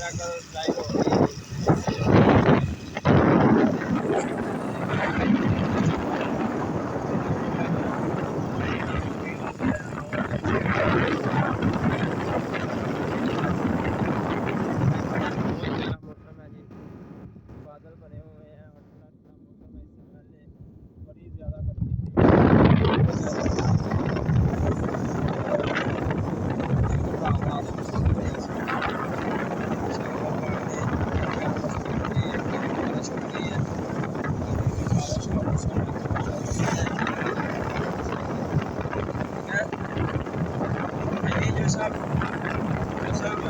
Motorcycle drive हो रही है। मौसम है जी, बादल बने हुए हैं और ठंडा ठंडा मौसम है। इससे पहले बड़ी ज़्यादा गर्मी थी, बहुत ज़्यादा जो सब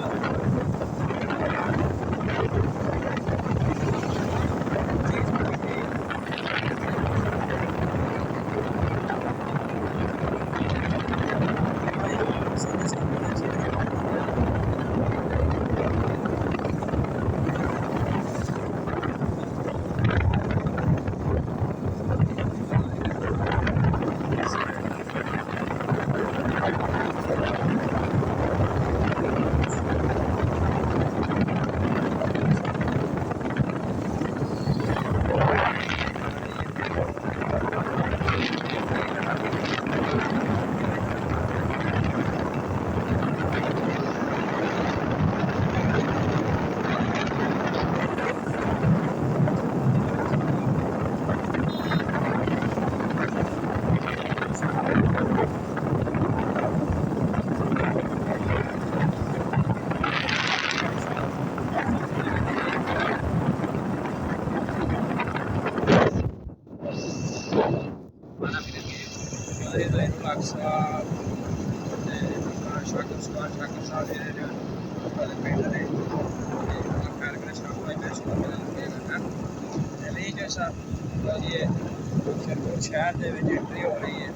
Laksa, Shaka Sahib, ये शहर के एंट्री हो रही है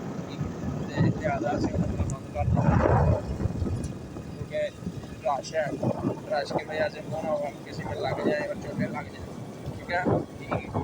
ज़्यादा से बंद कर दो क्योंकि रश है, रश की वजह से किसी में लग जाए और चोटें लग जाए, ठीक है।